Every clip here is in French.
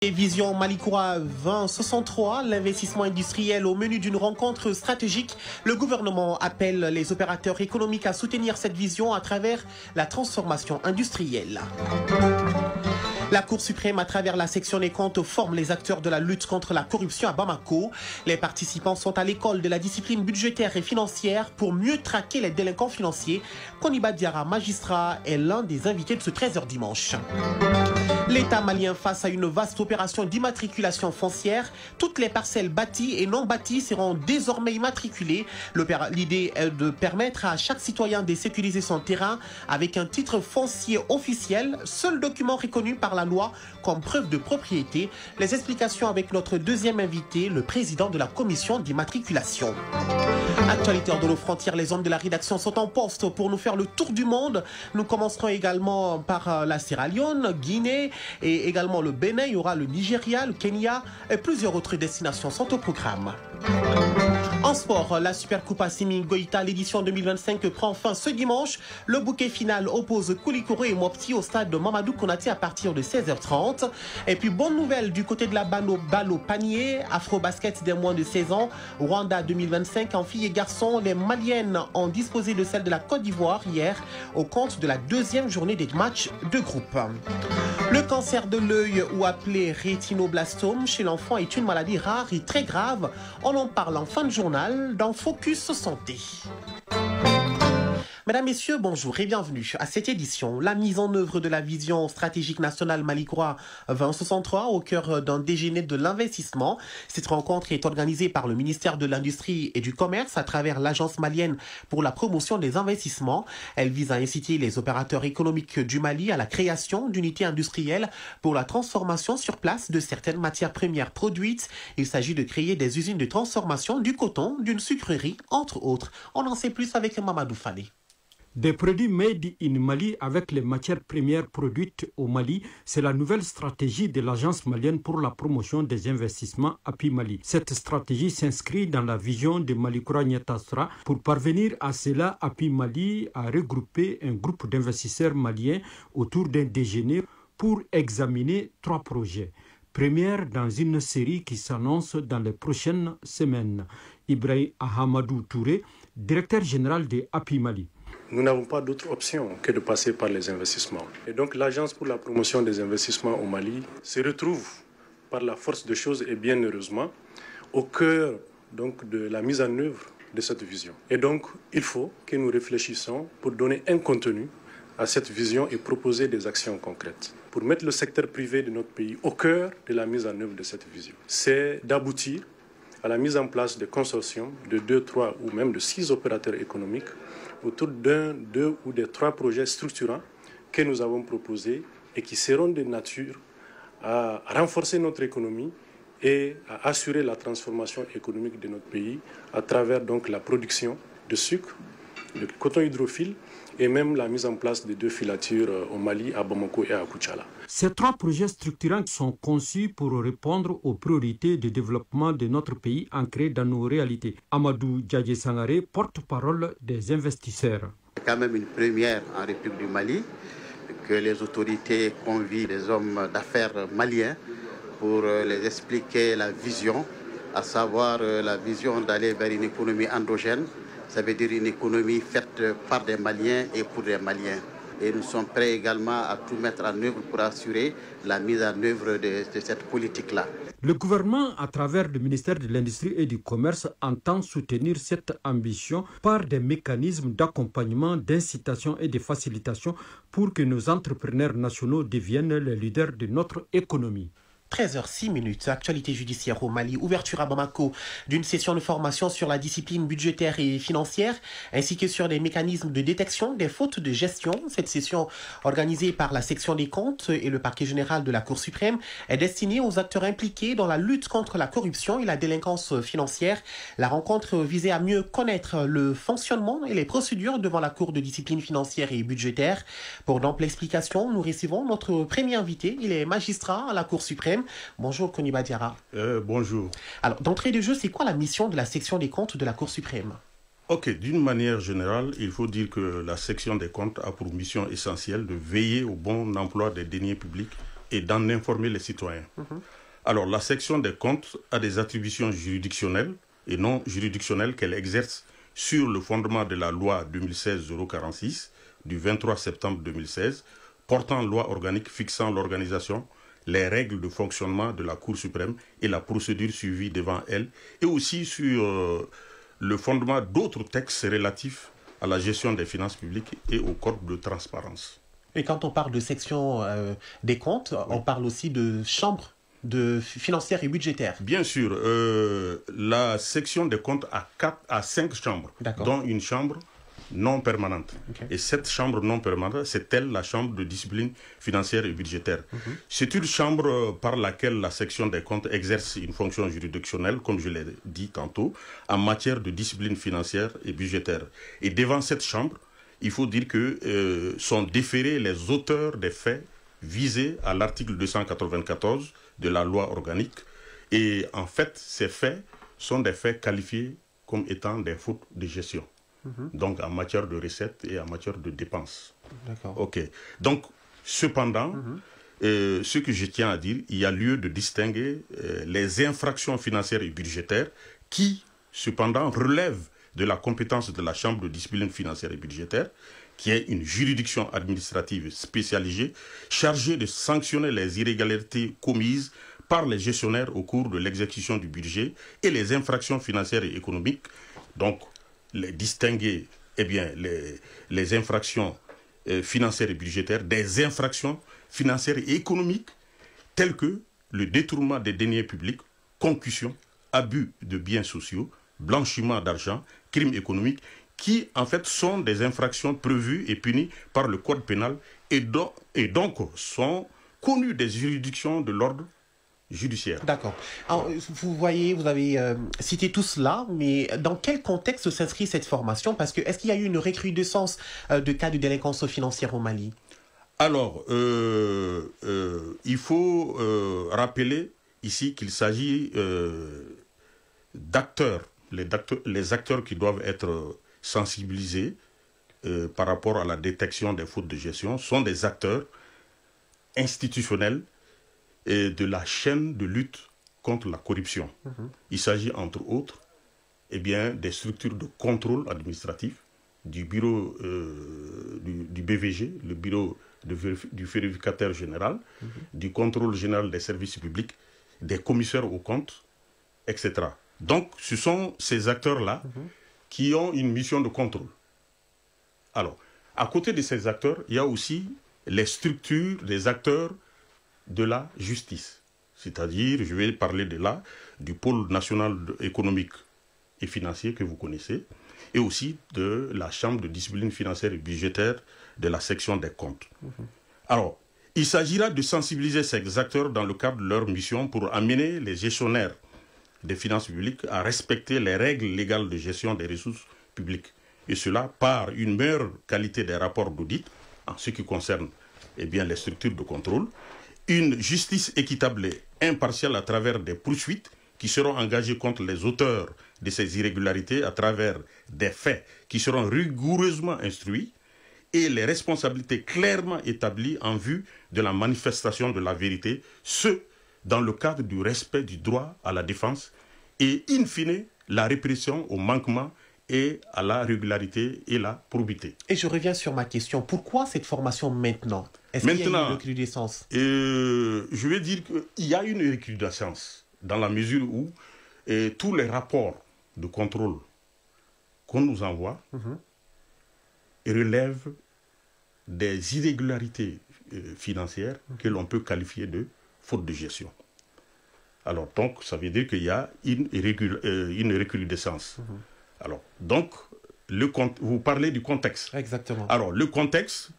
Vision Malikoura 2063, l'investissement industriel au menu d'une rencontre stratégique. Le gouvernement appelle les opérateurs économiques à soutenir cette vision à travers la transformation industrielle. La Cour suprême, à travers la section des comptes, forme les acteurs de la lutte contre la corruption à Bamako. Les participants sont à l'école de la discipline budgétaire et financière pour mieux traquer les délinquants financiers. Koniba Diara, magistrat, est l'un des invités de ce 13h dimanche. L'État malien face à une vaste opération d'immatriculation foncière. Toutes les parcelles bâties et non bâties seront désormais immatriculées. L'idée est de permettre à chaque citoyen de sécuriser son terrain avec un titre foncier officiel, seul document reconnu par la loi comme preuve de propriété. Les explications avec notre deuxième invité, le président de la commission d'immatriculation. Actualité hors de nos frontières, les hommes de la rédaction sont en poste pour nous faire le tour du monde. Nous commencerons également par la Sierra Leone, Guinée et également le Bénin. Il y aura le Nigeria, le Kenya et plusieurs autres destinations sont au programme. En sport, la Supercoupe Assimi Goïta, l'édition 2025 prend fin ce dimanche. Le bouquet final oppose Koulikoro et Mopti au stade de Mamadou Konaté à partir de 16h30. Et puis bonne nouvelle du côté de la balle au panier, Afro-Basket des moins de 16 ans, Rwanda 2025 en filles et garçons. Les Maliennes ont disposé de celle de la Côte d'Ivoire hier au compte de la deuxième journée des matchs de groupe. Le cancer de l'œil ou appelé rétinoblastome chez l'enfant est une maladie rare et très grave. On en parle en fin de journal dans Focus Santé. Mesdames, Messieurs, bonjour et bienvenue à cette édition. La mise en œuvre de la vision stratégique nationale Malikoura 2063 au cœur d'un déjeuner de l'investissement. Cette rencontre est organisée par le ministère de l'Industrie et du Commerce à travers l'Agence malienne pour la promotion des investissements. Elle vise à inciter les opérateurs économiques du Mali à la création d'unités industrielles pour la transformation sur place de certaines matières premières produites. Il s'agit de créer des usines de transformation du coton, d'une sucrerie, entre autres. On en sait plus avec Mamadou Fane. Des produits made in Mali avec les matières premières produites au Mali, c'est la nouvelle stratégie de l'Agence malienne pour la promotion des investissements API Mali. Cette stratégie s'inscrit dans la vision de Malikoura Nyatasra. Pour parvenir à cela, API Mali a regroupé un groupe d'investisseurs maliens autour d'un déjeuner pour examiner 3 projets. Première dans une série qui s'annonce dans les prochaines semaines. Ibrahim Ahamadou Touré, directeur général de API Mali. Nous n'avons pas d'autre option que de passer par les investissements. Et donc l'Agence pour la promotion des investissements au Mali se retrouve par la force des choses et bien heureusement au cœur donc, de la mise en œuvre de cette vision. Et donc il faut que nous réfléchissions pour donner un contenu à cette vision et proposer des actions concrètes pour mettre le secteur privé de notre pays au cœur de la mise en œuvre de cette vision. C'est d'aboutir à la mise en place de consortiums de 2, 3 ou même de 6 opérateurs économiques autour d'un, 2 ou des 3 projets structurants que nous avons proposés et qui seront de nature à renforcer notre économie et à assurer la transformation économique de notre pays à travers donc la production de sucre, de coton hydrophile et même la mise en place de 2 filatures au Mali, à Bamako et à Koutchala. Ces 3 projets structurants sont conçus pour répondre aux priorités de développement de notre pays ancrées dans nos réalités. Amadou Djadje Sangaré, porte-parole des investisseurs. C'est quand même une première en République du Mali que les autorités convient les hommes d'affaires maliens pour les expliquer la vision, à savoir la vision d'aller vers une économie endogène. Ça veut dire une économie faite par des Maliens et pour des Maliens. Et nous sommes prêts également à tout mettre en œuvre pour assurer la mise en œuvre de cette politique-là. Le gouvernement, à travers le ministère de l'Industrie et du Commerce, entend soutenir cette ambition par des mécanismes d'accompagnement, d'incitation et de facilitation pour que nos entrepreneurs nationaux deviennent les leaders de notre économie. 13h06, actualité judiciaire au Mali, ouverture à Bamako d'une session de formation sur la discipline budgétaire et financière, ainsi que sur les mécanismes de détection des fautes de gestion. Cette session, organisée par la section des comptes et le parquet général de la Cour suprême, est destinée aux acteurs impliqués dans la lutte contre la corruption et la délinquance financière. La rencontre visait à mieux connaître le fonctionnement et les procédures devant la Cour de discipline financière et budgétaire. Pour d'amples explications, nous recevons notre premier invité. Il est magistrat à la Cour suprême. Bonjour Koniba Diara. Bonjour. Alors, d'entrée de jeu, c'est quoi la mission de la section des comptes de la Cour suprême? Ok, d'une manière générale, il faut dire que la section des comptes a pour mission essentielle de veiller au bon emploi des deniers publics et d'en informer les citoyens. Alors, la section des comptes a des attributions juridictionnelles et non juridictionnelles qu'elle exerce sur le fondement de la loi 2016-046 du 23 septembre 2016 portant loi organique fixant l'organisation, les règles de fonctionnement de la Cour suprême et la procédure suivie devant elle, et aussi sur le fondement d'autres textes relatifs à la gestion des finances publiques et au code de transparence. Et quand on parle de section des comptes, on parle aussi de chambre financière et budgétaire. Bien sûr, la section des comptes a 5 chambres, dont une chambre non permanente. Et cette chambre non permanente, c'est elle la chambre de discipline financière et budgétaire. C'est une chambre par laquelle la section des comptes exerce une fonction juridictionnelle, comme je l'ai dit tantôt, en matière de discipline financière et budgétaire. Et devant cette chambre, il faut dire que sont déférés les auteurs des faits visés à l'article 294 de la loi organique. Et en fait, ces faits sont des faits qualifiés comme étant des fautes de gestion. Donc en matière de recettes et en matière de dépenses. D'accord. Ok. Donc, cependant, ce que je tiens à dire, il y a lieu de distinguer les infractions financières et budgétaires qui, cependant, relèvent de la compétence de la Chambre de discipline financière et budgétaire, qui est une juridiction administrative spécialisée chargée de sanctionner les irrégularités commises par les gestionnaires au cours de l'exécution du budget et les infractions financières et économiques. Donc, les distinguer les infractions financières et budgétaires des infractions financières et économiques telles que le détournement des deniers publics, concussion, abus de biens sociaux, blanchiment d'argent, crimes économiques, qui en fait sont des infractions prévues et punies par le code pénal et donc sont connues des juridictions de l'ordre judiciaire. D'accord. Vous voyez, vous avez cité tout cela, mais dans quel contexte s'inscrit cette formation? Parce que est-ce qu'il y a eu une recrudescence de cas de délinquance financière au Mali? Alors, il faut rappeler ici qu'il s'agit d'acteurs, les acteurs qui doivent être sensibilisés par rapport à la détection des fautes de gestion sont des acteurs institutionnels et de la chaîne de lutte contre la corruption. Il s'agit entre autres des structures de contrôle administratif, du bureau du BVG, le bureau du vérificateur général, du contrôle général des services publics, des commissaires aux comptes, etc. Donc ce sont ces acteurs-là qui ont une mission de contrôle. Alors, à côté de ces acteurs, il y a aussi les structures des acteurs de la justice. C'est-à-dire, je vais parler du pôle national économique et financier que vous connaissez, et aussi de la chambre de discipline financière et budgétaire de la section des comptes. Alors, il s'agira de sensibiliser ces acteurs dans le cadre de leur mission pour amener les gestionnaires des finances publiques à respecter les règles légales de gestion des ressources publiques. Et cela par une meilleure qualité des rapports d'audit en ce qui concerne les structures de contrôle, une justice équitable et impartiale à travers des poursuites qui seront engagées contre les auteurs de ces irrégularités à travers des faits qui seront rigoureusement instruits et les responsabilités clairement établies en vue de la manifestation de la vérité, ce dans le cadre du respect du droit à la défense et, in fine, la répression au manquement et à la régularité et la probité. Et je reviens sur ma question. Pourquoi cette formation maintenant? Est-ce qu'il y a une recrudescence? Je vais dire qu'il y a une recrudescence dans la mesure où tous les rapports de contrôle qu'on nous envoie relèvent des irrégularités financières que l'on peut qualifier de faute de gestion. Alors, donc, ça veut dire qu'il y a une recrudescence. Alors, donc, vous parlez du contexte. Exactement. Alors, le contexte,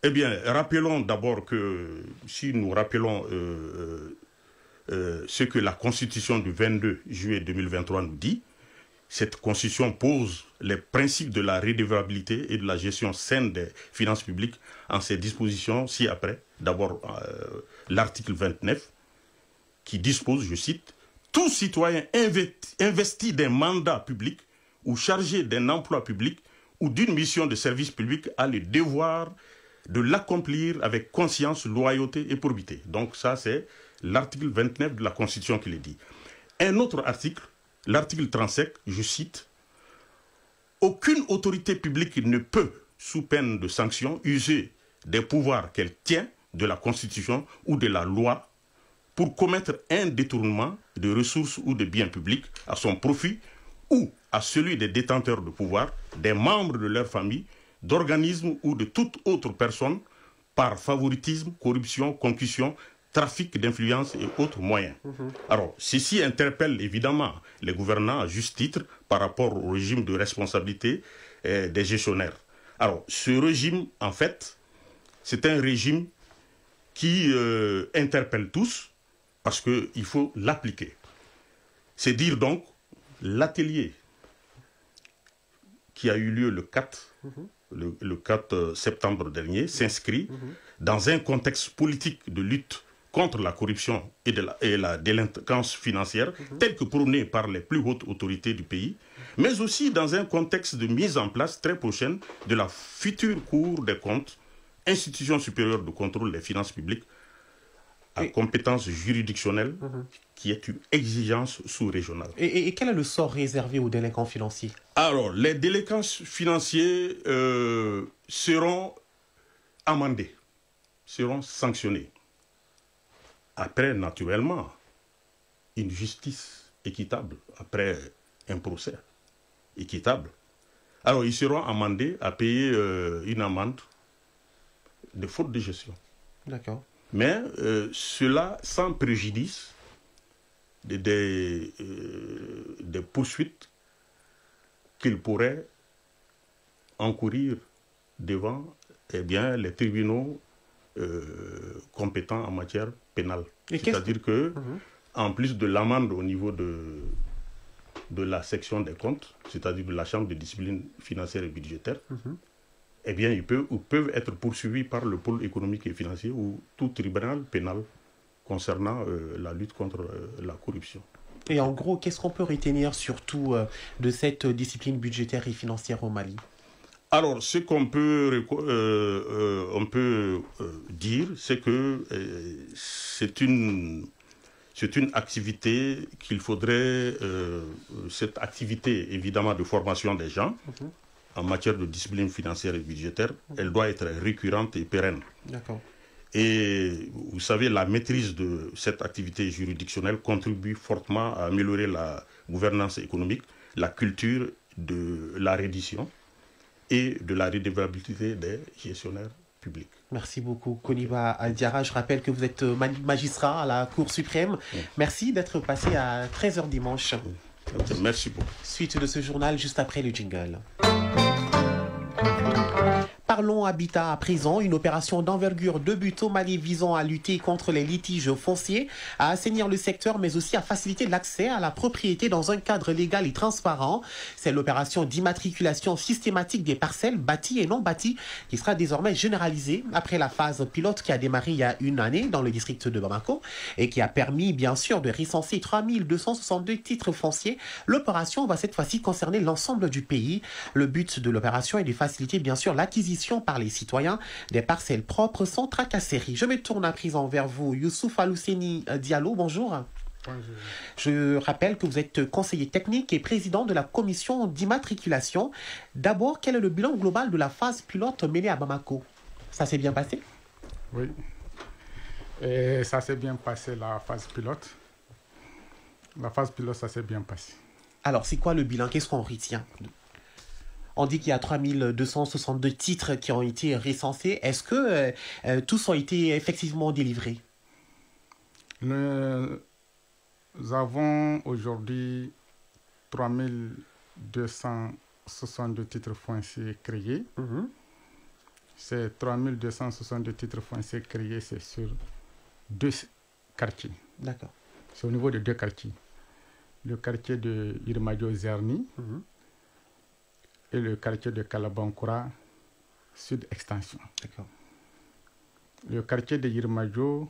rappelons d'abord que, si nous rappelons ce que la Constitution du 22 juillet 2023 nous dit, cette Constitution pose les principes de la redevabilité et de la gestion saine des finances publiques en ses dispositions ci-après. D'abord, l'article 29, qui dispose, je cite, « Tout citoyen investi d'un mandat public ou chargé d'un emploi public ou d'une mission de service public a le devoir de l'accomplir avec conscience, loyauté et probité. Donc ça, c'est l'article 29 de la Constitution qui le dit. Un autre article, l'article 37, je cite, « Aucune autorité publique ne peut, sous peine de sanction, user des pouvoirs qu'elle tient de la Constitution ou de la loi pour commettre un détournement de ressources ou de biens publics à son profit ou à celui des détenteurs de pouvoir, des membres de leur famille, d'organismes ou de toute autre personne par favoritisme, corruption, concussion, trafic d'influence et autres moyens. » Alors, ceci interpelle évidemment les gouvernants à juste titre par rapport au régime de responsabilité des gestionnaires. Alors, ce régime, en fait, c'est un régime qui interpelle tous parce qu'il faut l'appliquer. C'est dire donc, l'atelier qui a eu lieu le 4 septembre dernier s'inscrit dans un contexte politique de lutte contre la corruption et la délinquance financière, tel que prôné par les plus hautes autorités du pays, mais aussi dans un contexte de mise en place très prochaine de la future Cour des comptes, institution supérieure de contrôle des finances publiques, à compétence juridictionnelle, qui est une exigence sous-régionale. Et quel est le sort réservé aux délinquants financiers? Alors, les délinquants financiers seront amendés, seront sanctionnés. Après, naturellement, une justice équitable, après un procès équitable. Alors, ils seront amendés à payer une amende de faute de gestion. D'accord. Mais cela sans préjudice des poursuites qu'ils pourraient encourir devant les tribunaux compétents en matière pénale. C'est-à-dire que, en plus de l'amende au niveau de la section des comptes, c'est-à-dire de la Chambre de discipline financière et budgétaire, ils peuvent être poursuivis par le pôle économique et financier ou tout tribunal pénal concernant la lutte contre la corruption. Et en gros, qu'est-ce qu'on peut retenir surtout de cette discipline budgétaire et financière au Mali? Alors, ce qu'on peut, dire, c'est que c'est une activité qu'il faudrait, cette activité évidemment de formation des gens, en matière de discipline financière et budgétaire, elle doit être récurrente et pérenne. D'accord. Et vous savez, la maîtrise de cette activité juridictionnelle contribue fortement à améliorer la gouvernance économique, la culture de la reddition et de la redevabilité des gestionnaires publics. Merci beaucoup, Koniba Diarra. Je rappelle que vous êtes magistrat à la Cour suprême. Merci d'être passé à 13h dimanche. Merci beaucoup. Suite de ce journal juste après le jingle. Parlons habitat à présent. Une opération d'envergure de but au Mali visant à lutter contre les litiges fonciers, à assainir le secteur, mais aussi à faciliter l'accès à la propriété dans un cadre légal et transparent. C'est l'opération d'immatriculation systématique des parcelles bâties et non bâties qui sera désormais généralisée après la phase pilote qui a démarré il y a une année dans le district de Bamako et qui a permis bien sûr de recenser 3262 titres fonciers. L'opération va cette fois-ci concerner l'ensemble du pays. Le but de l'opération est de faciliter bien sûr l'acquisition par les citoyens des parcelles propres sans tracasserie. Je me tourne à présent vers vous, Youssouf Alousseni Diallo, bonjour. Bonjour. Je rappelle que vous êtes conseiller technique et président de la commission d'immatriculation. D'abord, quel est le bilan global de la phase pilote menée à Bamako? Ça s'est bien passé? Oui, et ça s'est bien passé, la phase pilote. La phase pilote, ça s'est bien passé. Alors, c'est quoi le bilan? Qu'est-ce qu'on retient? On dit qu'il y a 3262 titres qui ont été recensés. Est-ce que tous ont été effectivement délivrés? Nous avons aujourd'hui 3262 titres fonciers créés. Ces 3262 titres fonciers créés, c'est sur 2 quartiers. D'accord. C'est au niveau de 2 quartiers. Le quartier de Yirmadio-Zerni et le quartier de Kalabankoura, Sud Extension. D'accord. Le quartier de Yirmadio,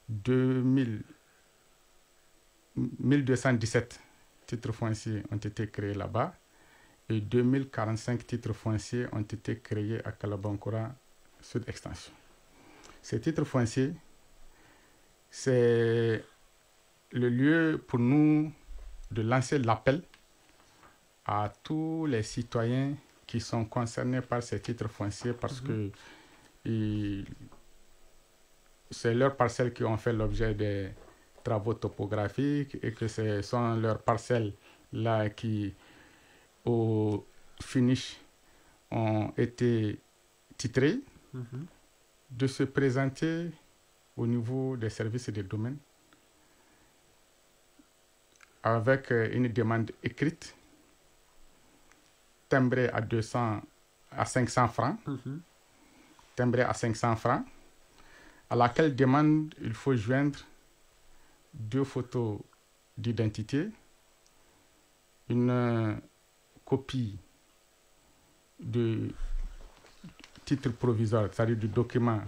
1217 titres fonciers ont été créés là-bas et 2045 titres fonciers ont été créés à Kalabankoura Sud Extension. Ces titres fonciers, c'est le lieu pour nous de lancer l'appel à tous les citoyens qui sont concernés par ces titres fonciers parce que c'est leurs parcelles qui ont fait l'objet des travaux topographiques et que ce sont leurs parcelles là qui, au finish, ont été titrées, de se présenter au niveau des services et des domaines avec une demande écrite timbrée à 500 francs, timbrée à 500 francs, à laquelle demande il faut joindre 2 photos d'identité, une copie de titre provisoire, c'est-à-dire du document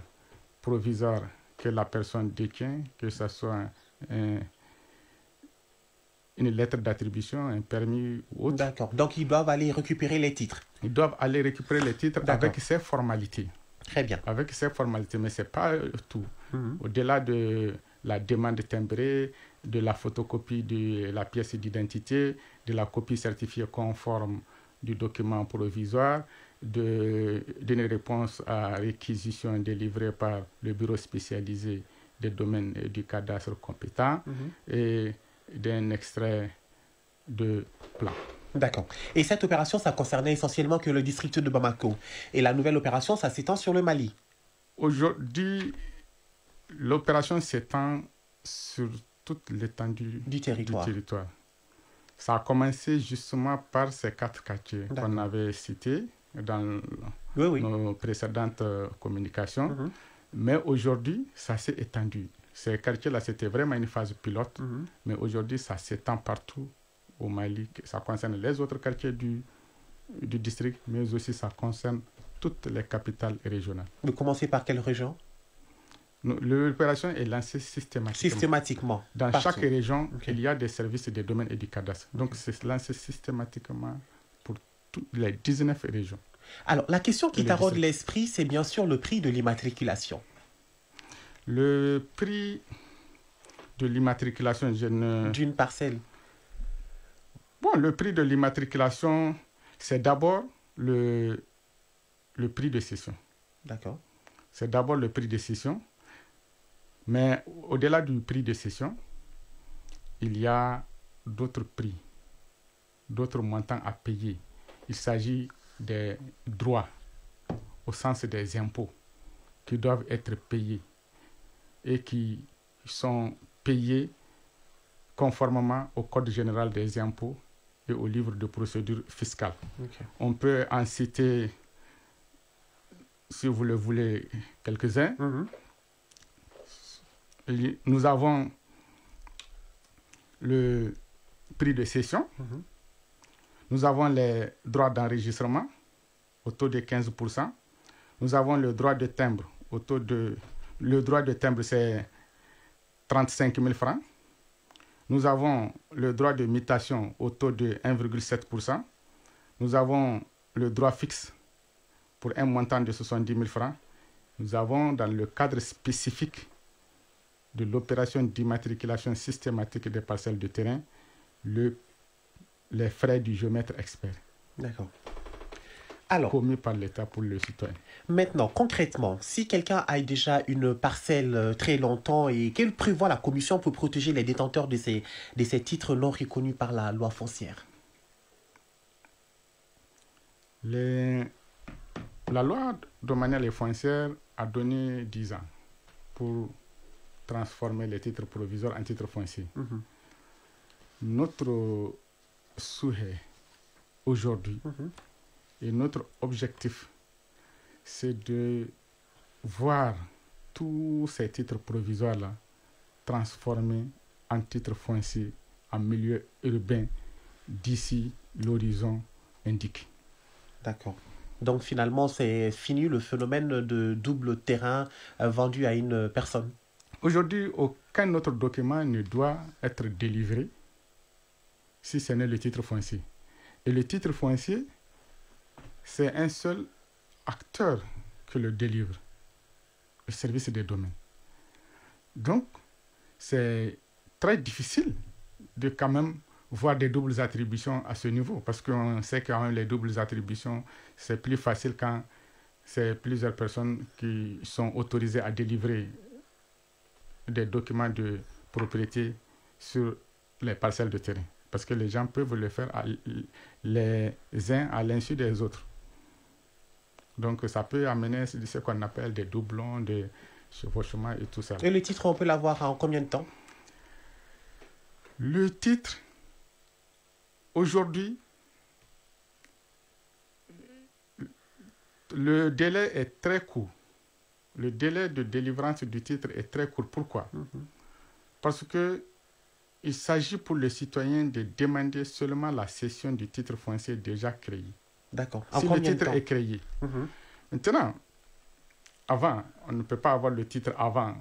provisoire que la personne détient, que ce soit une lettre d'attribution, un permis ou autre. D'accord. Donc, ils doivent aller récupérer les titres. Ils doivent aller récupérer les titres avec ces formalités. Très bien. Avec ces formalités, mais ce n'est pas tout. Au-delà de la demande timbrée, de la photocopie de la pièce d'identité, de la copie certifiée conforme du document provisoire, d'une réponse à réquisition délivrée par le bureau spécialisé des domaines et du cadastre compétent et d'un extrait de plan. D'accord. Et cette opération, ça concernait essentiellement que le district de Bamako. Et la nouvelle opération, ça s'étend sur le Mali. Aujourd'hui, l'opération s'étend sur toute l'étendue du territoire. Ça a commencé justement par ces 4 quartiers qu'on avait cités dans nos précédentes communications. Mais aujourd'hui, ça s'est étendu. Ces quartiers-là, c'était vraiment une phase pilote. Mais aujourd'hui, ça s'étend partout au Mali. Ça concerne les autres quartiers du district, mais aussi ça concerne toutes les capitales régionales. Vous commencez par quelle région? L'opération est lancée systématiquement. Dans chaque région, il y a des services des domaines et du cadastre. Donc, c'est lancé systématiquement pour toutes les 19 régions. Alors, la question qui taraude l'esprit, c'est bien sûr le prix de l'immatriculation. Le prix de l'immatriculation, d'une parcelle. Bon, le prix de l'immatriculation, c'est d'abord le prix de cession. D'accord. C'est d'abord le prix de cession. Mais au-delà du prix de cession, il y a d'autres prix, d'autres montants à payer. Il s'agit des droits au sens des impôts qui doivent être payés et qui sont payés conformément au Code général des impôts et au livre de procédure fiscale. On peut en citer, si vous le voulez, quelques-uns. Nous avons le prix de cession. Nous avons les droits d'enregistrement au taux de 15%. Nous avons le droit de timbre au taux de... Le droit de timbre, c'est 35 000 francs. Nous avons le droit de mutation au taux de 1,7%. Nous avons le droit fixe pour un montant de 70 000 francs. Nous avons, dans le cadre spécifique de l'opération d'immatriculation systématique des parcelles de terrain, les frais du géomètre expert. D'accord. Alors, commis par l'État pour le citoyen. Maintenant, concrètement, si quelqu'un a déjà une parcelle très longtemps et qu'elle prévoit la commission pour protéger les détenteurs de ces titres non reconnus par la loi foncière? La loi domaniale et foncière a donné 10 ans pour transformer les titres provisoires en titres fonciers. Notre souhait aujourd'hui et notre objectif, c'est de voir tous ces titres provisoires-là transformés en titres fonciers en milieu urbain d'ici l'horizon indiqué. D'accord. Donc finalement, c'est fini le phénomène de double terrain vendu à une personne. Aujourd'hui, aucun autre document ne doit être délivré si ce n'est le titre foncier. Et le titre foncier, c'est un seul acteur que le délivre le service des domaines. Donc, c'est très difficile de quand même voir des doubles attributions à ce niveau, parce qu'on sait quand même les doubles attributions, c'est plus facile quand c'est plusieurs personnes qui sont autorisées à délivrer des documents de propriété sur les parcelles de terrain. Parce que les gens peuvent le faire les uns à l'insu des autres. Donc ça peut amener ce qu'on appelle des doublons, des chevauchements et tout ça. Et le titre, on peut l'avoir en combien de temps? Le titre, aujourd'hui, le délai est très court. Le délai de délivrance du titre est très court. Pourquoi? Parce que il s'agit pour le citoyen de demander seulement la cession du titre foncier déjà créé. D'accord. Si le titre est créé. Maintenant, avant, on ne peut pas avoir le titre avant,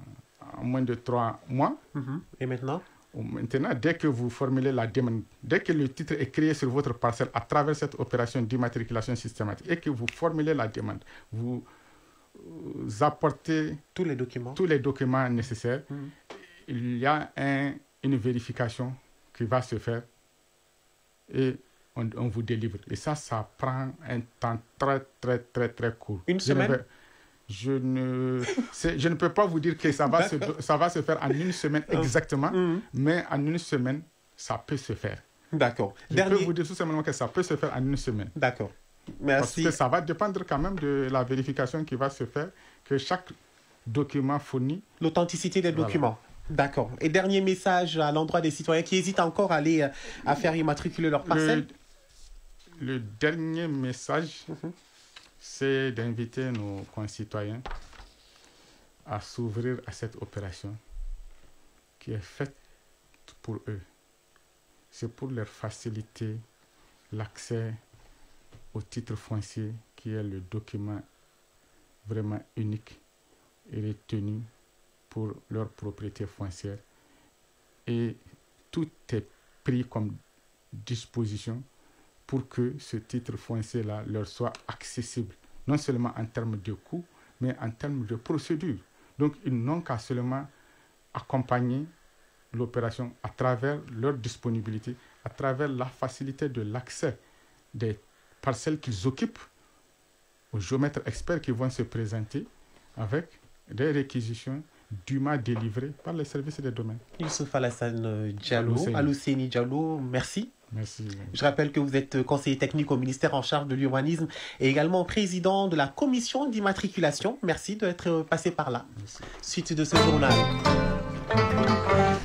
en moins de 3 mois. Et maintenant? Maintenant, dès que vous formulez la demande, dès que le titre est créé sur votre parcelle à travers cette opération d'immatriculation systématique et que vous formulez la demande, vous apportez tous les documents nécessaires, il y a une vérification qui va se faire et on vous délivre. Et ça prend un temps très, très, très, très court. Une semaine? Je ne peux pas vous dire que ça va se faire en une semaine exactement, mais en une semaine, ça peut se faire. D'accord. Je peux vous dire tout simplement que ça peut se faire en une semaine. D'accord. Merci. Parce que ça va dépendre quand même de la vérification qui va se faire, que chaque document fournit. L'authenticité des documents. D'accord. Et dernier message à l'endroit des citoyens qui hésitent encore à faire immatriculer leur parcelle. Le dernier message, c'est d'inviter nos concitoyens à s'ouvrir à cette opération qui est faite pour eux. C'est pour leur faciliter l'accès au titre foncier qui est le document vraiment unique et retenu pour leur propriété foncière. Et tout est pris comme disposition pour que ce titre foncier-là leur soit accessible, non seulement en termes de coûts, mais en termes de procédure. Donc, ils n'ont qu'à seulement accompagner l'opération à travers leur disponibilité, à travers la facilité de l'accès des parcelles qu'ils occupent aux géomètres experts qui vont se présenter avec des réquisitions dûment délivrées par les services des domaines. Youssouf Alassane Diallo, Alousséni Diallo, merci. Merci. Je rappelle que vous êtes conseiller technique au ministère en charge de l'urbanisme et également président de la commission d'immatriculation. Merci d'être passé par là. Merci. Suite de ce journal.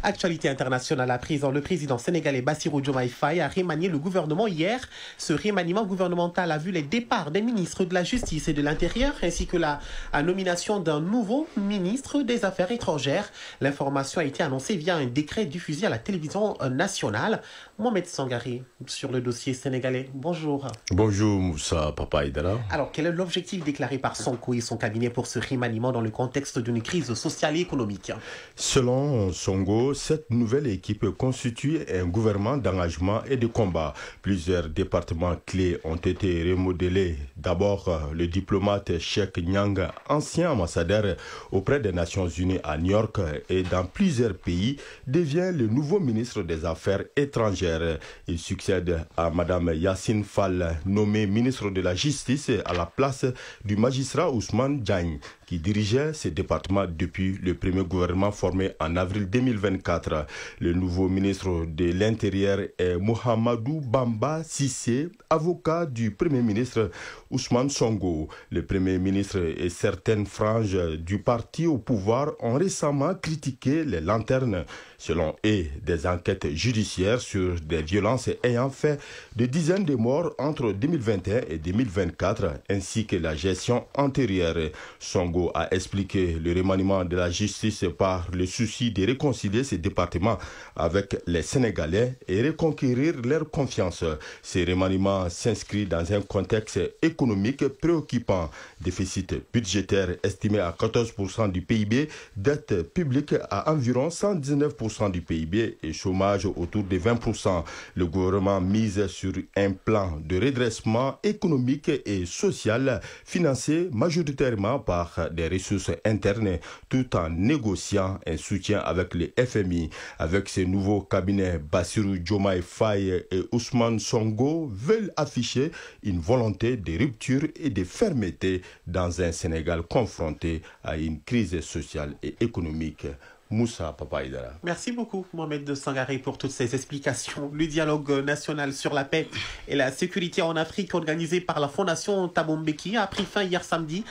Actualité internationale à présent, le président sénégalais Bassirou Diomaye Faye a remanié le gouvernement hier. Ce remaniement gouvernemental a vu les départs des ministres de la Justice et de l'Intérieur ainsi que la nomination d'un nouveau ministre des Affaires étrangères. L'information a été annoncée via un décret diffusé à la télévision nationale. Mohamed Sangari, sur le dossier sénégalais. Bonjour. Bonjour Moussa Papa Aïdara. Alors, quel est l'objectif déclaré par Sonko et son cabinet pour ce remaniement dans le contexte d'une crise sociale et économique? Selon Sonko, cette nouvelle équipe constitue un gouvernement d'engagement et de combat. Plusieurs départements clés ont été remodelés. D'abord, le diplomate Cheikh Nyang, ancien ambassadeur auprès des Nations Unies à New York et dans plusieurs pays, devient le nouveau ministre des Affaires étrangères. Il succède à Madame Yassine Fall, nommée ministre de la Justice à la place du magistrat Ousmane Diagne, qui dirigeait ce département depuis le premier gouvernement formé en avril 2024. Le nouveau ministre de l'Intérieur est Mohamedou Bamba Cissé, avocat du premier ministre Ousmane Sonko. Le premier ministre et certaines franges du parti au pouvoir ont récemment critiqué les lanternes, selon eux, des enquêtes judiciaires sur des violences ayant fait des dizaines de morts entre 2021 et 2024, ainsi que la gestion antérieure. Sonko a expliqué le remaniement de la justice par le souci de réconcilier ces départements avec les Sénégalais et reconquérir leur confiance. Ce remaniement s'inscrit dans un contexte économique préoccupant. Déficit budgétaire estimé à 14% du PIB, dette publique à environ 119% 10% du PIB et chômage autour de 20%. Le gouvernement mise sur un plan de redressement économique et social financé majoritairement par des ressources internes tout en négociant un soutien avec le FMI. Avec ces nouveaux cabinets, Bassirou Diomaye Faye et Ousmane Sonko veulent afficher une volonté de rupture et de fermeté dans un Sénégal confronté à une crise sociale et économique. Moussa Papa Aïdara. Merci beaucoup, Mohamed Sangaré, pour toutes ces explications. Le dialogue national sur la paix et la sécurité en Afrique, organisé par la Fondation Thabo Mbeki, a pris fin hier samedi.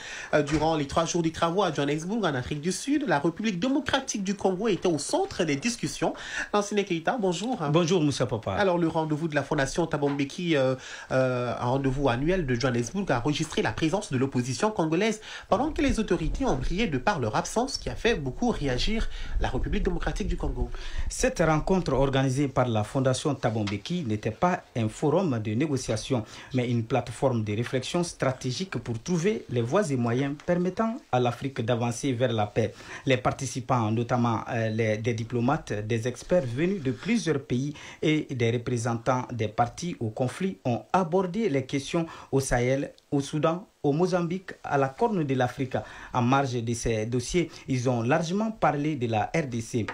Durant les 3 jours de travaux à Johannesburg, en Afrique du Sud, la République démocratique du Congo était au centre des discussions. Lansine Keita, bonjour. Bonjour, Moussa Papa. Alors, le rendez-vous de la Fondation Thabo Mbeki, un rendez-vous annuel de Johannesburg, a enregistré la présence de l'opposition congolaise, pendant que les autorités ont brillé de par leur absence, qui a fait beaucoup réagir la République démocratique du Congo. Cette rencontre organisée par la Fondation Thabo Mbeki n'était pas un forum de négociation, mais une plateforme de réflexion stratégique pour trouver les voies et moyens permettant à l'Afrique d'avancer vers la paix. Les participants, notamment des diplomates, des experts venus de plusieurs pays et des représentants des partis au conflit, ont abordé les questions au Sahel, au Soudan, au Mozambique, à la Corne de l'Afrique. En marge de ces dossiers, ils ont largement parlé de la RDC,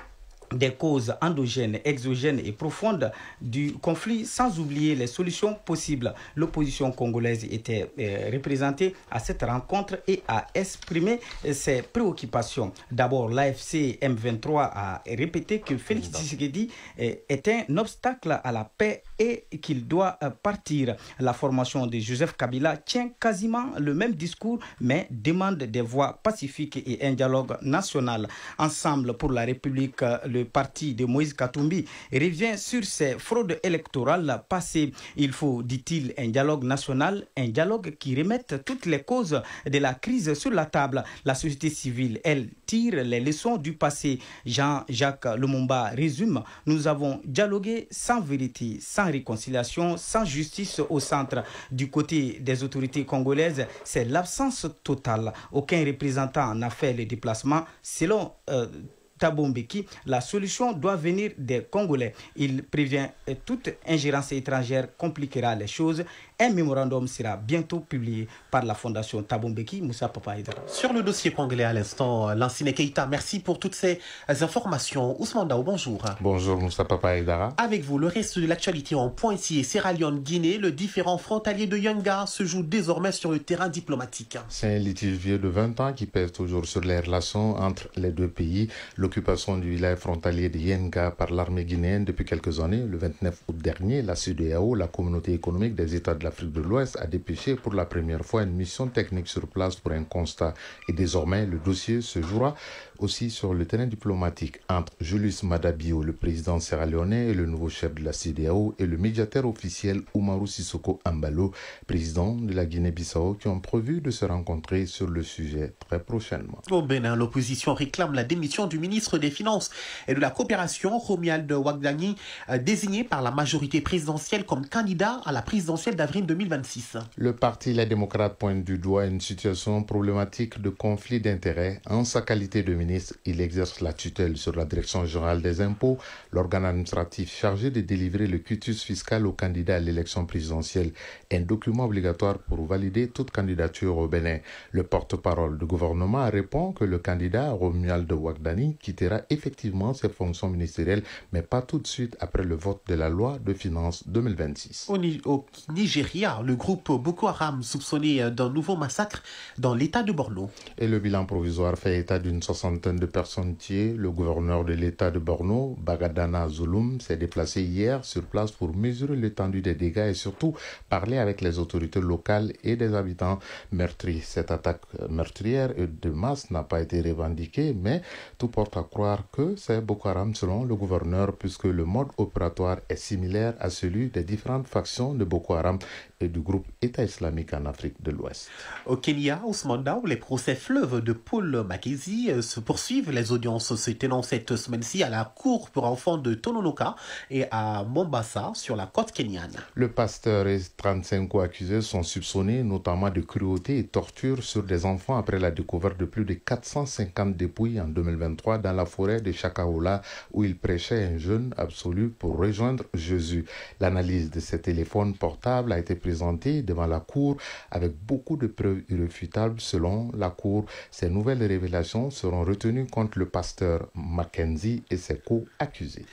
des causes endogènes, exogènes et profondes du conflit, sans oublier les solutions possibles. L'opposition congolaise était représentée à cette rencontre et a exprimé ses préoccupations. D'abord, l'AFC M23 a répété que Félix Tshisekedi est un obstacle à la paix et qu'il doit partir. La formation de Joseph Kabila tient quasiment le même discours, mais demande des voies pacifiques et un dialogue national. Ensemble pour la République, le parti de Moïse Katumbi revient sur ces fraudes électorales passées. Il faut, dit-il, un dialogue national, un dialogue qui remette toutes les causes de la crise sur la table. La société civile, elle, tire les leçons du passé. Jean-Jacques Lumumba résume: nous avons dialogué sans vérité, sans réconciliation, sans justice au centre. Du côté des autorités congolaises, c'est l'absence totale. Aucun représentant n'a fait le déplacement. Selon Thabo Mbeki, la solution doit venir des Congolais. Il prévient toute ingérence étrangère compliquera les choses. Un mémorandum sera bientôt publié par la Fondation Thabo Mbeki. Moussa Papa Aïdara. Sur le dossier congolais à l'instant, Lansine Keita, merci pour toutes ces informations. Ousmane Dao, bonjour. Bonjour Moussa Papa Aïdara. Avec vous, le reste de l'actualité en Poitiers, Sierra Leone, Guinée, le différend frontalier de Yanga se joue désormais sur le terrain diplomatique. C'est un litige vieux de 20 ans qui pèse toujours sur les relations entre les deux pays. L'occupation du village frontalier de Yenga par l'armée guinéenne depuis quelques années. Le 29 août dernier, la CEDEAO, la communauté économique des États de l'Afrique de l'Ouest, a dépêché pour la première fois une mission technique sur place pour un constat. Et désormais, le dossier se jouera aussi sur le terrain diplomatique entre Julius Maada Bio, le président sierra-léonais et le nouveau chef de la CEDEAO, et le médiateur officiel Umaru Sissoko Embalo, président de la Guinée-Bissau, qui ont prévu de se rencontrer sur le sujet très prochainement. Au Bénin, l'opposition réclame la démission du ministre des Finances et de la Coopération, Romuald Wagdani, désigné par la majorité présidentielle comme candidat à la présidentielle d'avril 2026. Le parti Les Démocrates pointe du doigt une situation problématique de conflit d'intérêts. En sa qualité de ministre, il exerce la tutelle sur la Direction générale des impôts, l'organe administratif chargé de délivrer le quitus fiscal aux candidats à l'élection présidentielle, un document obligatoire pour valider toute candidature au Bénin. Le porte-parole du gouvernement répond que le candidat Romuald Wagdani quittera effectivement ses fonctions ministérielles, mais pas tout de suite après le vote de la loi de finances 2026. Au Nigeria, le groupe Boko Haram soupçonné d'un nouveau massacre dans l'état de Borno. Et le bilan provisoire fait état d'une 60 de personnes tuées. Le gouverneur de l'état de Borno, Bagadana Zulum, s'est déplacé hier sur place pour mesurer l'étendue des dégâts et surtout parler avec les autorités locales et des habitants meurtris. Cette attaque meurtrière de masse n'a pas été revendiquée, mais tout porte à croire que c'est Boko Haram selon le gouverneur, puisque le mode opératoire est similaire à celui des différentes factions de Boko Haram et du groupe État islamique en Afrique de l'Ouest. Au Kenya, Ousmane Dao, les procès fleuves de Paul Makezi se poursuivent. Les audiences se tenant cette semaine-ci à la cour pour enfants de Tononoka et à Mombasa, sur la côte kenyane. Le pasteur et 35 co-accusés sont soupçonnés notamment de cruauté et torture sur des enfants après la découverte de plus de 450 dépouilles en 2023 dans dans la forêt de Chakaoula où il prêchait un jeûne absolu pour rejoindre Jésus. L'analyse de ce téléphone portable a été présentée devant la Cour avec beaucoup de preuves irréfutables. Selon la Cour, ces nouvelles révélations seront retenues contre le pasteur Mackenzie et ses co-accusés.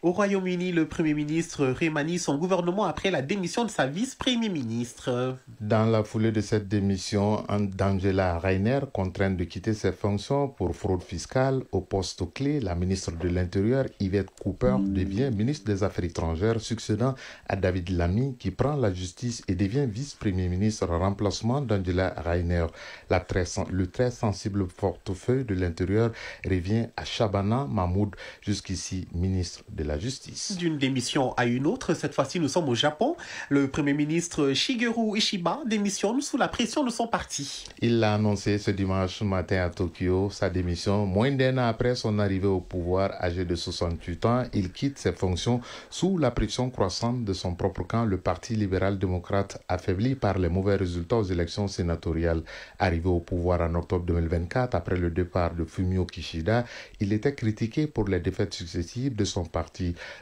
Au Royaume-Uni, le Premier ministre remanie son gouvernement après la démission de sa vice-premier ministre. Dans la foulée de cette démission, d'Angela Rayner, contrainte de quitter ses fonctions pour fraude fiscale, au poste clé, la ministre de l'Intérieur, Yvette Cooper, devient ministre des Affaires étrangères, succédant à David Lammy, qui prend la justice et devient vice-premier ministre en remplacement d'Angela Rayner. Le très sensible portefeuille de l'Intérieur revient à Shabana Mahmoud, jusqu'ici ministre de la Justice. D'une démission à une autre, cette fois-ci nous sommes au Japon. Le Premier ministre Shigeru Ishiba démissionne sous la pression de son parti. Il l'a annoncé ce dimanche matin à Tokyo, sa démission. Moins d'un an après son arrivée au pouvoir, âgé de 68 ans, il quitte ses fonctions sous la pression croissante de son propre camp, le Parti libéral-démocrate, affaibli par les mauvais résultats aux élections sénatoriales. Arrivé au pouvoir en octobre 2024, après le départ de Fumio Kishida, il était critiqué pour les défaites successives de son parti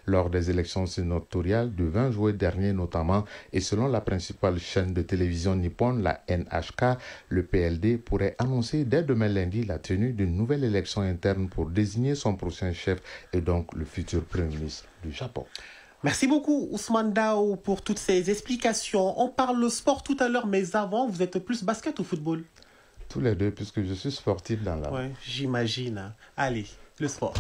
lors des élections sénatoriales du 20 juillet dernier notamment, et selon la principale chaîne de télévision nippone, la NHK, le PLD pourrait annoncer dès demain lundi la tenue d'une nouvelle élection interne pour désigner son prochain chef et donc le futur Premier ministre du Japon. Merci beaucoup Ousmane Dao pour toutes ces explications. On parle sport tout à l'heure, mais avant, vous êtes plus basket ou football? Tous les deux, puisque je suis sportif dans l'âme. Ouais, j'imagine. Allez, le sport.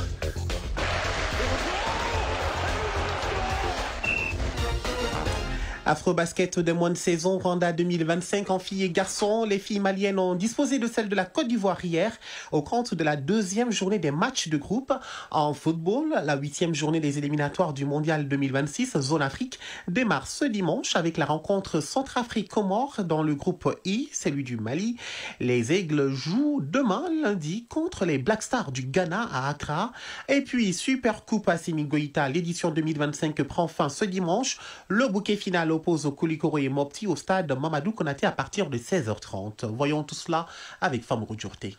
Afro-basket des moins de saison, Rwanda 2025 en filles et garçons. Les filles maliennes ont disposé de celle de la Côte d'Ivoire hier au compte de la deuxième journée des matchs de groupe. En football, la 8e journée des éliminatoires du Mondial 2026 Zone Afrique démarre ce dimanche avec la rencontre Centrafrique-Comores dans le groupe I, celui du Mali. Les Aigles jouent demain lundi contre les Black Stars du Ghana à Accra. Et puis Super Coupe Assimi Goïta, l'édition 2025 prend fin ce dimanche. Le bouquet final oppose Koulikoro et Mopti au stade Mamadou Konaté à partir de 16h30. Voyons tout cela avec Famorou Djourté.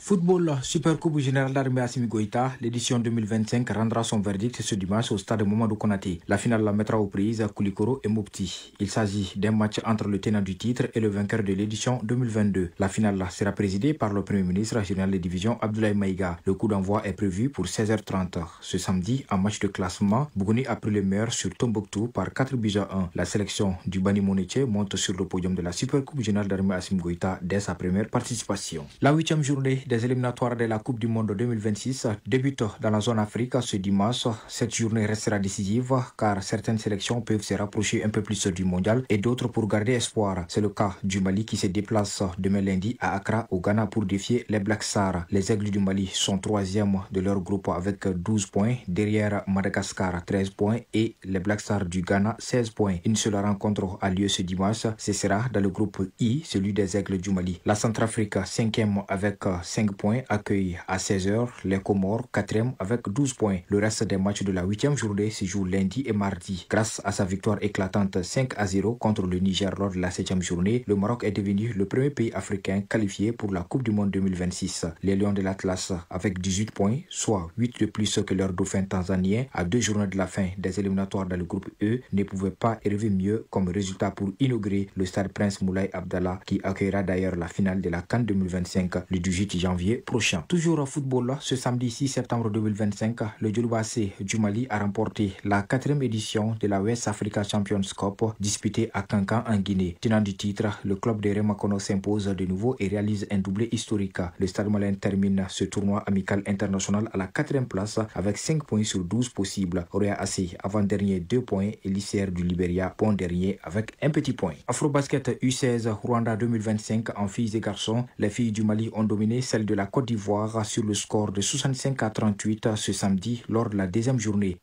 Football, Super Coupe Générale d'Armée Assimi Goïta, l'édition 2025 rendra son verdict ce dimanche au stade Mamadou Konaté. La finale la mettra aux prises Koulikoro et Mopti. Il s'agit d'un match entre le tenant du titre et le vainqueur de l'édition 2022. La finale sera présidée par le Premier ministre général de division Abdoulaye Maïga. Le coup d'envoi est prévu pour 16h30. Ce samedi, en match de classement, Bougouni a pris le meilleur sur Tombouctou par 4 buts à 1. La sélection du Bani Monetier monte sur le podium de la Super Coupe Générale d'Armée Assimi Goïta dès sa première participation. La 8e journée des éliminatoires de la Coupe du Monde 2026 débute dans la zone Afrique ce dimanche. Cette journée restera décisive car certaines sélections peuvent se rapprocher un peu plus du mondial et d'autres pour garder espoir. C'est le cas du Mali qui se déplace demain lundi à Accra au Ghana pour défier les Black Stars. Les Aigles du Mali sont 3e de leur groupe avec 12 points, derrière Madagascar 13 points et les Black Stars du Ghana 16 points. Une seule rencontre a lieu ce dimanche, ce sera dans le groupe I, celui des Aigles du Mali. La Centrafrique 5e avec 5 points accueille à 16h les Comores 4e avec 12 points. Le reste des matchs de la 8e journée se joue lundi et mardi. Grâce à sa victoire éclatante 5-0 contre le Niger lors de la 7e journée, le Maroc est devenu le premier pays africain qualifié pour la Coupe du Monde 2026. Les Lions de l'Atlas avec 18 points, soit 8 de plus que leur dauphin tanzanien, à 2 journées de la fin des éliminatoires dans le groupe E, ne pouvaient pas rêver mieux comme résultat pour inaugurer le stade Prince Moulay Abdallah qui accueillera d'ailleurs la finale de la CAN 2025 le 18 janvier prochain. Toujours au football, ce samedi 6 septembre 2025, le Djolobassé du Mali a remporté la 4e édition de la West Africa Champions Cup disputée à Kankan en Guinée. Tenant du titre, le club de Remakono s'impose de nouveau et réalise un doublé historique. Le Stade malien termine ce tournoi amical international à la 4e place avec 5 points sur 12 possibles. Roya AC avant-dernier 2 points et l'ICR du Libéria point dernier avec un petit point. Afrobasket U16 Rwanda 2025 en filles et garçons, les filles du Mali ont dominé celle de la Côte d'Ivoire sur le score de 65-38 ce samedi lors de la 2e journée.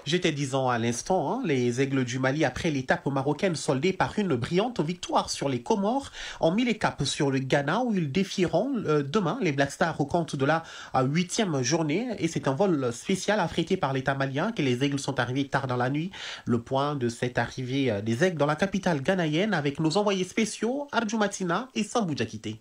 J'étais disant à l'instant, les Aigles du Mali, après l'étape marocaine soldée par une brillante victoire sur les Comores, ont mis les caps sur le Ghana où ils défieront demain les Black Stars au compte de la 8e journée. Et c'est un vol spécial affrété par l'État malien que les Aigles sont arrivés tard dans la nuit. Le point de cette arrivée des Aigles dans la capitale ghanéenne avec nos envoyés spéciaux Arjou Matina et Sambou Diakité.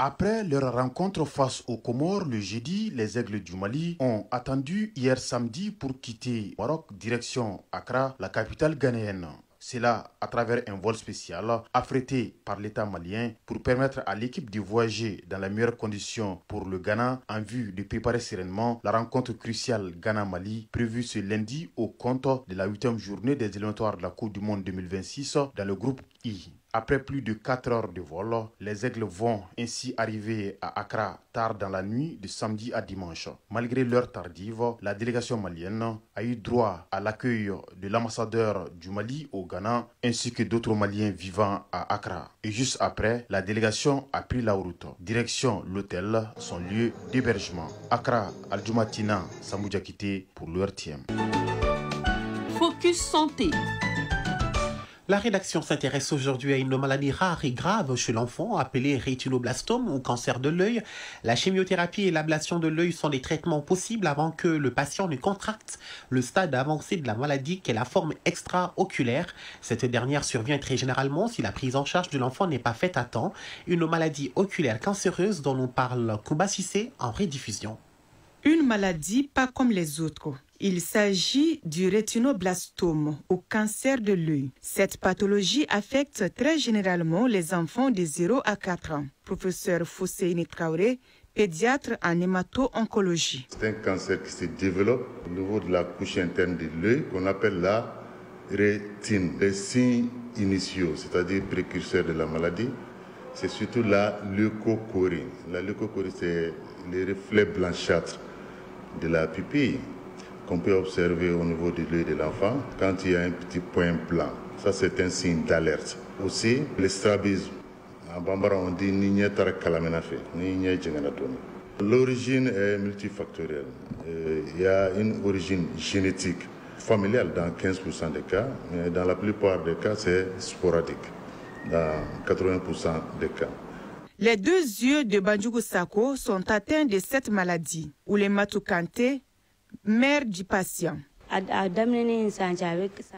Après leur rencontre face aux Comores le jeudi, les Aigles du Mali ont attendu hier samedi pour quitter Maroc direction Accra, la capitale ghanéenne. C'est là, à travers un vol spécial affrété par l'État malien pour permettre à l'équipe de voyager dans les meilleures conditions pour le Ghana en vue de préparer sereinement la rencontre cruciale Ghana-Mali prévue ce lundi au compte de la 8e journée des éliminatoires de la Coupe du Monde 2026 dans le groupe I. Après plus de 4 heures de vol, les Aigles vont ainsi arriver à Accra tard dans la nuit de samedi à dimanche. Malgré l'heure tardive, la délégation malienne a eu droit à l'accueil de l'ambassadeur du Mali au Ghana ainsi que d'autres Maliens vivant à Accra. Et juste après, la délégation a pris la route. Direction l'hôtel, son lieu d'hébergement. Accra, Al-Jumatina, Sambou Diakité pour l'ORTM. Focus Santé. La rédaction s'intéresse aujourd'hui à une maladie rare et grave chez l'enfant appelée rétinoblastome ou cancer de l'œil. La chimiothérapie et l'ablation de l'œil sont des traitements possibles avant que le patient ne contracte le stade avancé de la maladie qui est la forme extra-oculaire. Cette dernière survient très généralement si la prise en charge de l'enfant n'est pas faite à temps. Une maladie oculaire cancéreuse dont nous parle Kouba Sissé en rediffusion. Une maladie pas comme les autres. Il s'agit du rétinoblastome ou cancer de l'œil. Cette pathologie affecte très généralement les enfants de 0 à 4 ans. Professeur Fousseini Traoré, pédiatre en hémato-oncologie. C'est un cancer qui se développe au niveau de la couche interne de l'œil qu'on appelle la rétine. Les signes initiaux, c'est-à-dire précurseurs de la maladie, c'est surtout la leucocorie. La leucocorie, c'est les reflets blanchâtres de la pupille qu'on peut observer au niveau de l'œil de l'enfant quand il y a un petit point blanc. Ça, c'est un signe d'alerte. Aussi, le strabisme. En bambara, on dit nigne tarakalamenafe, nigne djenganatoni. L'origine est multifactorielle. Il y a une origine génétique, familiale dans 15% des cas, mais dans la plupart des cas, c'est sporadique, dans 80% des cas. Les 2 yeux de Bandjougou Sako sont atteints de cette maladie, ou les Matukante, mère du patient.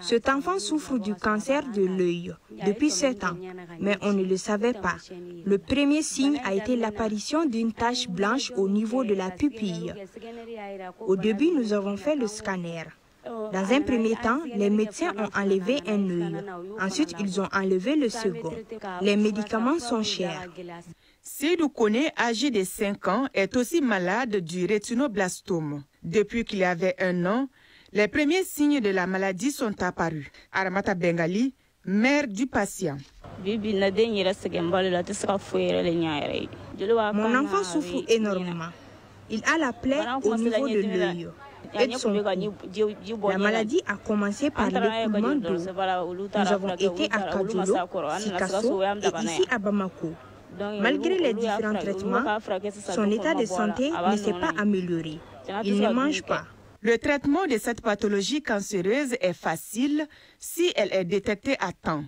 Cet enfant souffre du cancer de l'œil depuis 7 ans, mais on ne le savait pas. Le premier signe a été l'apparition d'une tache blanche au niveau de la pupille. Au début, nous avons fait le scanner. Dans un premier temps, les médecins ont enlevé un œil. Ensuite, ils ont enlevé le second. Les médicaments sont chers. Seydou Kone, âgé de 5 ans, est aussi malade du rétinoblastome. Depuis qu'il avait 1 an, les premiers signes de la maladie sont apparus. Aramata Bengali, mère du patient. Mon enfant souffre énormément. Il a la plaie au niveau de l'œil et de son cou. La maladie a commencé par l'écoulement d'eau. Nous avons été à Kadjolo, Sikasso et ici à Bamako. Malgré les différents traitements, son état de santé ne s'est pas amélioré. Il ne mange pas. Le traitement de cette pathologie cancéreuse est facile si elle est détectée à temps.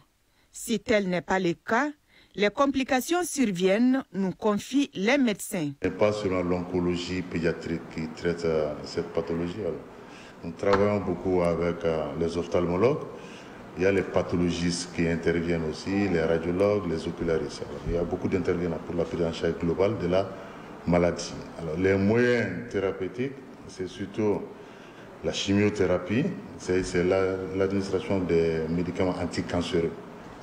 Si tel n'est pas le cas, les complications surviennent, nous confient les médecins. Ce n'est pas seulement l'oncologie pédiatrique qui traite cette pathologie. Nous travaillons beaucoup avec les ophtalmologues. Il y a les pathologistes qui interviennent aussi, les radiologues, les ocularistes. Alors, il y a beaucoup d'intervenants pour la prise en charge globale de la maladie. Alors, les moyens thérapeutiques, c'est surtout la chimiothérapie, c'est l'administration des médicaments anticancéreux.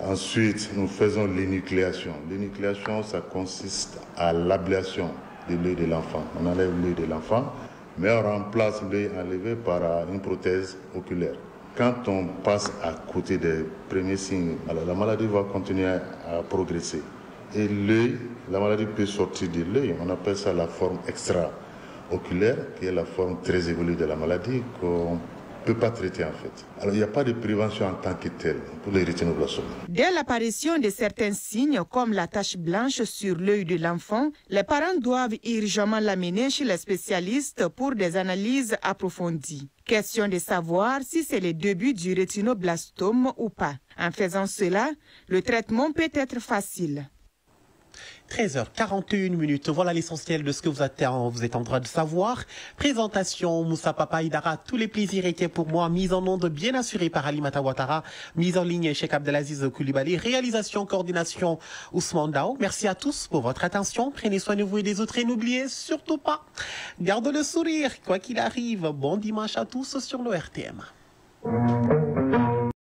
Ensuite, nous faisons l'énucléation. L'énucléation, ça consiste à l'ablation de l'œil de l'enfant. On enlève l'œil de l'enfant, mais on remplace l'œil enlevé par une prothèse oculaire. Quand on passe à côté des premiers signes, alors la maladie va continuer à progresser. Et l'œil, la maladie peut sortir de l'œil. On appelle ça la forme extra-oculaire, qui est la forme très évoluée de la maladie qu'on ne peut pas traiter en fait. Alors il n'y a pas de prévention en tant que telle pour les rétinoblastomes. Dès l'apparition de certains signes comme la tache blanche sur l'œil de l'enfant, les parents doivent urgemment l'amener chez les spécialistes pour des analyses approfondies. Question de savoir si c'est le début du rétinoblastome ou pas. En faisant cela, le traitement peut être facile. 13h41. Voilà l'essentiel de ce que vous êtes en train de savoir. Présentation, Moussa Papa Idara. Tous les plaisirs étaient pour moi. Mise en onde bien assurée par Alimata Ouattara. Mise en ligne Cheikh Abdelaziz Koulibaly. Réalisation, coordination Ousmane Dao. Merci à tous pour votre attention. Prenez soin de vous et des autres et n'oubliez surtout pas, garde le sourire, quoi qu'il arrive. Bon dimanche à tous sur le RTM.